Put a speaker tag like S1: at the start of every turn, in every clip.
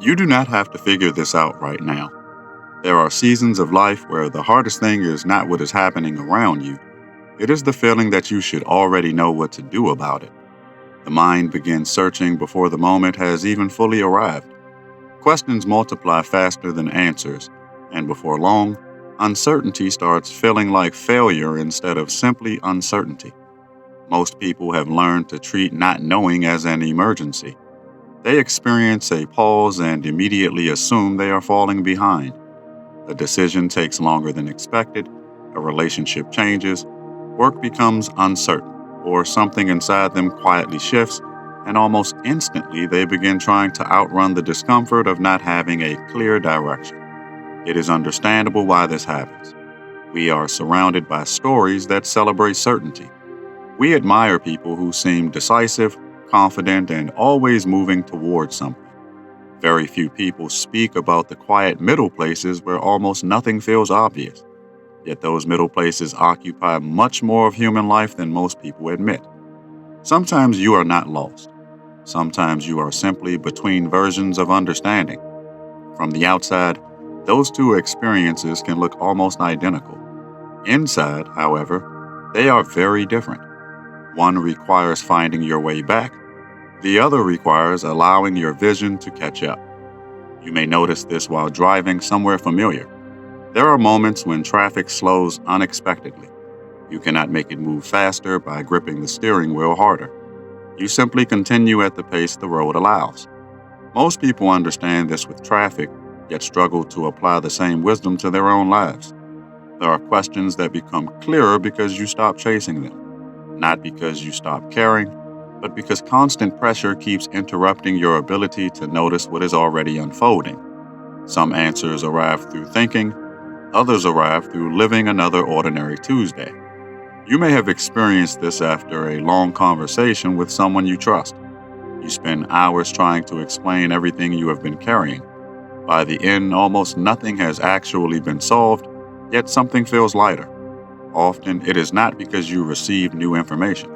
S1: You do not have to figure this out right now. There are seasons of life where the hardest thing is not what is happening around you, it is the feeling that you should already know what to do about it. The mind begins searching before the moment has even fully arrived. Questions multiply faster than answers, and before long, uncertainty starts feeling like failure instead of simply uncertainty. Most people have learned to treat not knowing as an emergency. They experience a pause and immediately assume they are falling behind. A decision takes longer than expected, a relationship changes, work becomes uncertain, or something inside them quietly shifts, and almost instantly they begin trying to outrun the discomfort of not having a clear direction. It is understandable why this happens. We are surrounded by stories that celebrate certainty. We admire people who seem decisive, confident, and always moving towards something. Very few people speak about the quiet middle places where almost nothing feels obvious. Yet those middle places occupy much more of human life than most people admit. Sometimes you are not lost. Sometimes you are simply between versions of understanding. From the outside, those two experiences can look almost identical. Inside, however, they are very different. One requires finding your way back, the other requires allowing your vision to catch up. You may notice this while driving somewhere familiar. There are moments when traffic slows unexpectedly. You cannot make it move faster by gripping the steering wheel harder. You simply continue at the pace the road allows. Most people understand this with traffic, yet struggle to apply the same wisdom to their own lives. There are questions that become clearer because you stop chasing them, not because you stop caring, but because constant pressure keeps interrupting your ability to notice what is already unfolding. Some answers arrive through thinking, others arrive through living another ordinary Tuesday. You may have experienced this after a long conversation with someone you trust. You spend hours trying to explain everything you have been carrying. By the end, almost nothing has actually been solved, yet something feels lighter. Often, it is not because you received new information.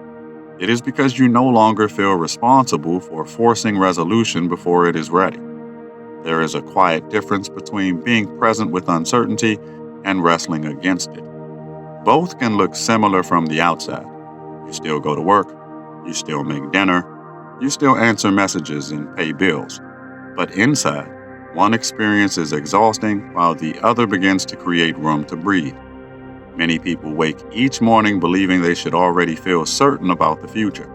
S1: It is because you no longer feel responsible for forcing resolution before it is ready. There is a quiet difference between being present with uncertainty and wrestling against it. Both can look similar from the outside. You still go to work, you still make dinner, you still answer messages and pay bills. But inside, one experience is exhausting while the other begins to create room to breathe. Many people wake each morning believing they should already feel certain about the future.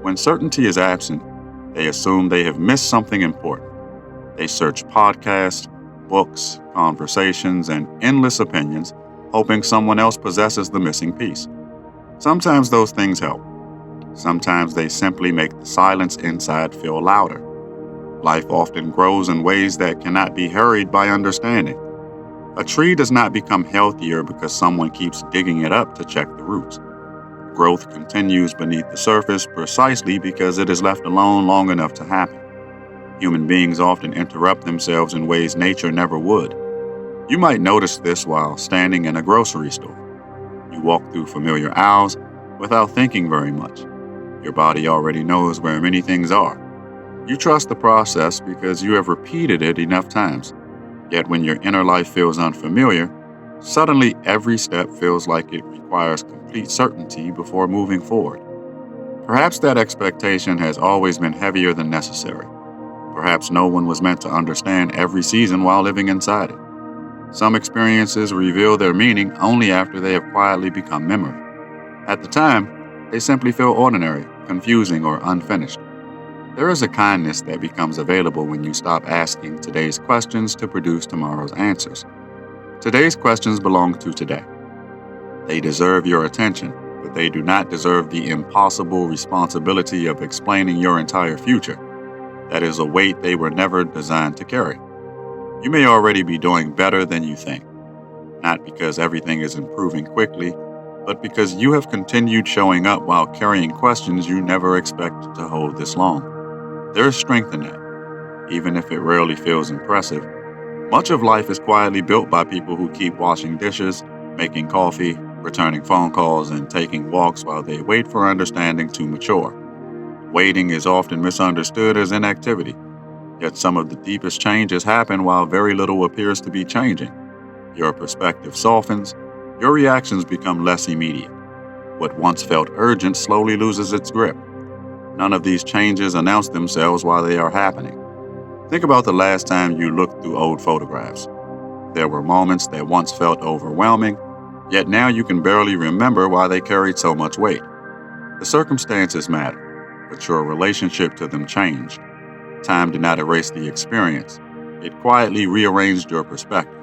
S1: When certainty is absent, they assume they have missed something important. They search podcasts, books, conversations, and endless opinions, hoping someone else possesses the missing piece. Sometimes those things help. Sometimes they simply make the silence inside feel louder. Life often grows in ways that cannot be hurried by understanding. A tree does not become healthier because someone keeps digging it up to check the roots. Growth continues beneath the surface precisely because it is left alone long enough to happen. Human beings often interrupt themselves in ways nature never would. You might notice this while standing in a grocery store. You walk through familiar aisles without thinking very much. Your body already knows where many things are. You trust the process because you have repeated it enough times. Yet when your inner life feels unfamiliar, suddenly every step feels like it requires complete certainty before moving forward. Perhaps that expectation has always been heavier than necessary. Perhaps no one was meant to understand every season while living inside it. Some experiences reveal their meaning only after they have quietly become memory. At the time, they simply feel ordinary, confusing, or unfinished. There is a kindness that becomes available when you stop asking today's questions to produce tomorrow's answers. Today's questions belong to today. They deserve your attention, but they do not deserve the impossible responsibility of explaining your entire future. That is a weight they were never designed to carry. You may already be doing better than you think, not because everything is improving quickly, but because you have continued showing up while carrying questions you never expected to hold this long. There is strength in that, even if it rarely feels impressive. Much of life is quietly built by people who keep washing dishes, making coffee, returning phone calls, and taking walks while they wait for understanding to mature. Waiting is often misunderstood as inactivity, yet some of the deepest changes happen while very little appears to be changing. Your perspective softens, your reactions become less immediate. What once felt urgent slowly loses its grip. None of these changes announce themselves while they are happening. Think about the last time you looked through old photographs. There were moments that once felt overwhelming, yet now you can barely remember why they carried so much weight. The circumstances matter, but your relationship to them changed. Time did not erase the experience. It quietly rearranged your perspective.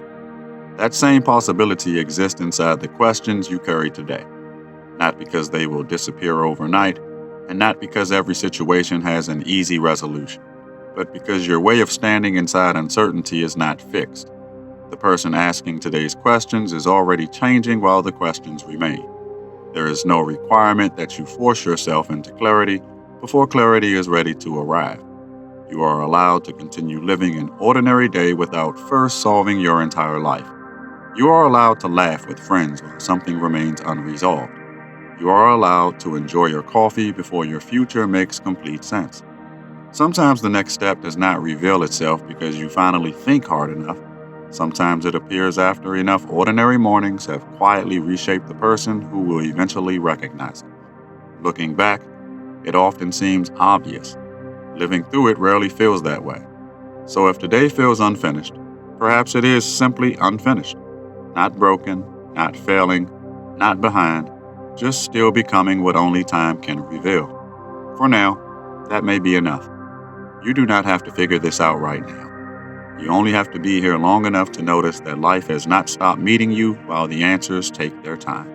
S1: That same possibility exists inside the questions you carry today, not because they will disappear overnight, and not because every situation has an easy resolution, but because your way of standing inside uncertainty is not fixed. The person asking today's questions is already changing while the questions remain. There is no requirement that you force yourself into clarity before clarity is ready to arrive. You are allowed to continue living an ordinary day without first solving your entire life. You are allowed to laugh with friends while something remains unresolved. You are allowed to enjoy your coffee before your future makes complete sense. Sometimes the next step does not reveal itself because you finally think hard enough. Sometimes it appears after enough ordinary mornings have quietly reshaped the person who will eventually recognize it. Looking back, it often seems obvious. Living through it rarely feels that way. So if today feels unfinished, perhaps it is simply unfinished. Not broken, not failing, not behind, just still becoming what only time can reveal. For now, that may be enough. You do not have to figure this out right now. You only have to be here long enough to notice that life has not stopped meeting you while the answers take their time.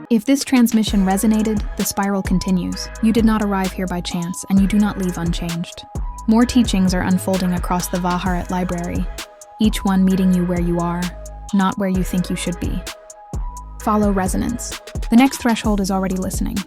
S2: If this transmission resonated, the spiral continues. You did not arrive here by chance, and you do not leave unchanged. More teachings are unfolding across the Vaharat library, each one meeting you where you are, not where you think you should be. Follow resonance. The next threshold is already listening.